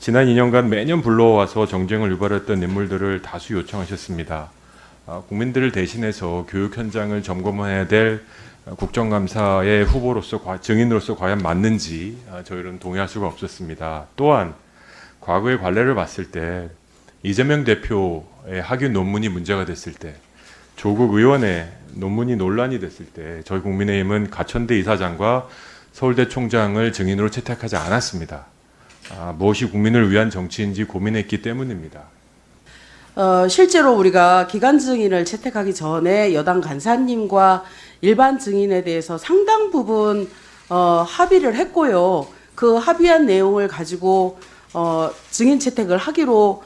지난 2년간 매년 불러와서 정쟁을 유발했던 인물들을 다수 요청하셨습니다. 국민들을 대신해서 교육 현장을 점검해야 될 국정감사의 후보로서 증인으로서 과연 맞는지 저희는 동의할 수가 없었습니다. 또한 과거의 관례를 봤을 때 이재명 대표의 학위 논문이 문제가 됐을 때, 조국 의원의 논문이 논란이 됐을 때 저희 국민의힘은 가천대 이사장과 서울대 총장을 증인으로 채택하지 않았습니다. 무엇이 국민을 위한 정치인지 고민했기 때문입니다. 실제로 우리가 기간 증인을 채택하기 전에 여당 간사님과 일반 증인에 대해서 상당 부분 합의를 했고요. 그 합의한 내용을 가지고 증인 채택을 하기로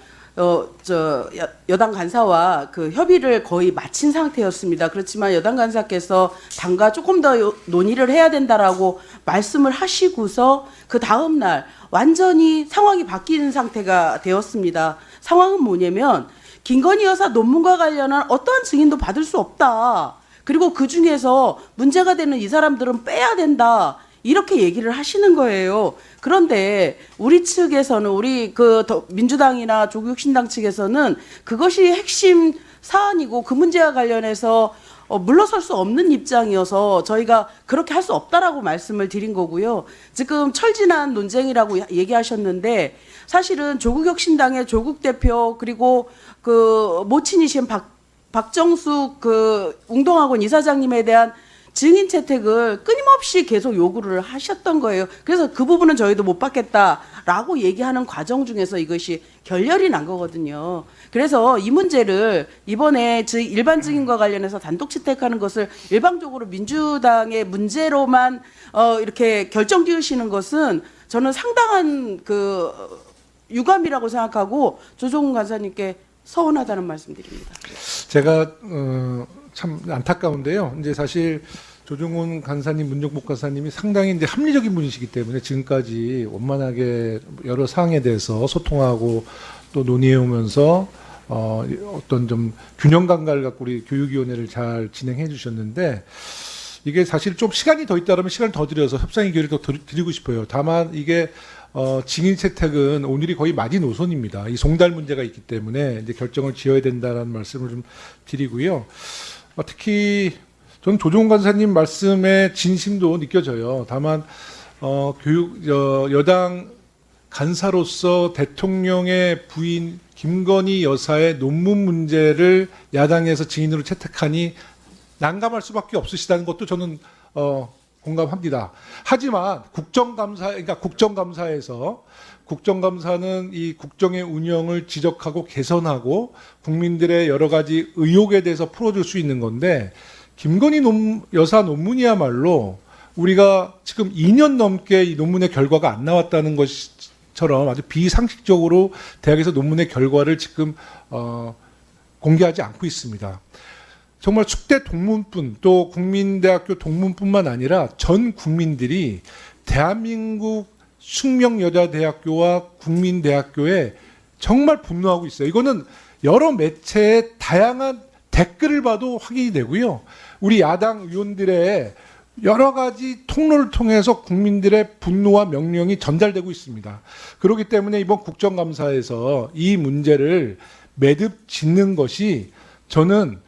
여당 간사와 그 협의를 거의 마친 상태였습니다. 그렇지만 여당 간사께서 당과 조금 더 논의를 해야 된다라고 말씀을 하시고서 그 다음 날 완전히 상황이 바뀐 상태가 되었습니다. 상황은 뭐냐면 김건희 여사 논문과 관련한 어떠한 증인도 받을 수 없다. 그리고 그 중에서 문제가 되는 이 사람들은 빼야 된다. 이렇게 얘기를 하시는 거예요. 그런데 우리 측에서는 우리 민주당이나 조국혁신당 측에서는 그것이 핵심 사안이고 그 문제와 관련해서 물러설 수 없는 입장이어서 저희가 그렇게 할 수 없다라고 말씀을 드린 거고요. 지금 철진한 논쟁이라고 얘기하셨는데 사실은 조국혁신당의 조국 대표 그리고 그 모친이신 박정숙 웅동학원 이사장님에 대한 증인 채택을 끊임없이 계속 요구를 하셨던 거예요. 그래서 그 부분은 저희도 못 받겠다라고 얘기하는 과정 중에서 이것이 결렬이 난 거거든요. 그래서 이 문제를 이번에 일반 증인과 관련해서 단독 채택하는 것을 일방적으로 민주당의 문제로만 이렇게 결정 지으시는 것은 저는 상당한 유감이라고 생각하고 조정훈 간사님께 서운하다는 말씀드립니다. 제가 참 안타까운데요. 이제 사실 조정훈 간사님, 문정복 간사님이 상당히 이제 합리적인 분이시기 때문에 지금까지 원만하게 여러 사항에 대해서 소통하고 또 논의해오면서 어떤 좀 균형 감각을 갖고 우리 교육위원회를 잘 진행해 주셨는데 이게 사실 좀 시간이 더 있다면 시간을 더 들여서 협상의 기회를 더 드리고 싶어요. 다만 이게 증인 채택은 오늘이 거의 마지노선입니다. 이 송달 문제가 있기 때문에 이제 결정을 지어야 된다는 말씀을 좀 드리고요. 특히 전 조정훈 간사님 말씀의 진심도 느껴져요. 다만 여당 간사로서 대통령의 부인 김건희 여사의 논문 문제를 야당에서 증인으로 채택하니 난감할 수밖에 없으시다는 것도 저는 공감합니다. 하지만 국정감사에서 국정감사는 이 국정의 운영을 지적하고 개선하고 국민들의 여러 가지 의혹에 대해서 풀어줄 수 있는 건데 김건희 여사 논문이야말로 우리가 지금 2년 넘게 이 논문의 결과가 안 나왔다는 것처럼 아주 비상식적으로 대학에서 논문의 결과를 지금 공개하지 않고 있습니다. 정말 축대 동문뿐 또 국민대학교 동문뿐만 아니라 전 국민들이 대한민국 숙명여자대학교와 국민대학교에 정말 분노하고 있어요. 이거는 여러 매체의 다양한 댓글을 봐도 확인이 되고요. 우리 야당 의원들의 여러 가지 통로를 통해서 국민들의 분노와 명령이 전달되고 있습니다. 그렇기 때문에 이번 국정감사에서 이 문제를 매듭 짓는 것이 저는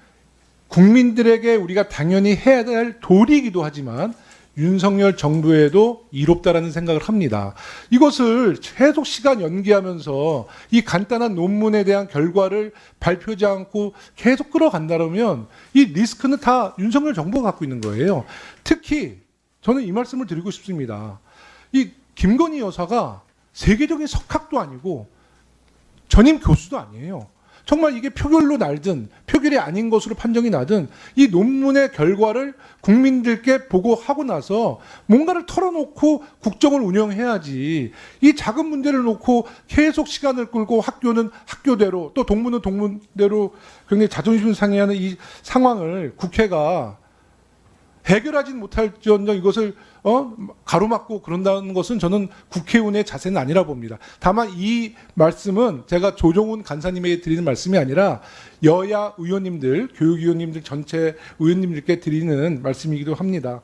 국민들에게 우리가 당연히 해야 될 도리이기도 하지만 윤석열 정부에도 이롭다라는 생각을 합니다. 이것을 계속 시간 연기하면서 이 간단한 논문에 대한 결과를 발표하지 않고 계속 끌어간다면 이 리스크는 다 윤석열 정부가 갖고 있는 거예요. 특히 저는 이 말씀을 드리고 싶습니다. 이 김건희 여사가 세계적인 석학도 아니고 전임 교수도 아니에요. 정말 이게 표결로 날든 표결이 아닌 것으로 판정이 나든 이 논문의 결과를 국민들께 보고하고 나서 뭔가를 털어놓고 국정을 운영해야지 이 작은 문제를 놓고 계속 시간을 끌고 학교는 학교대로 또 동문은 동문대로 굉장히 자존심 상해하는 이 상황을 국회가 해결하지는 못할지언정 이것을 가로막고 그런다는 것은 저는 국회의원의 자세는 아니라 봅니다. 다만 이 말씀은 제가 조정훈 간사님에게 드리는 말씀이 아니라 여야 의원님들, 교육위원님들 전체 의원님들께 드리는 말씀이기도 합니다.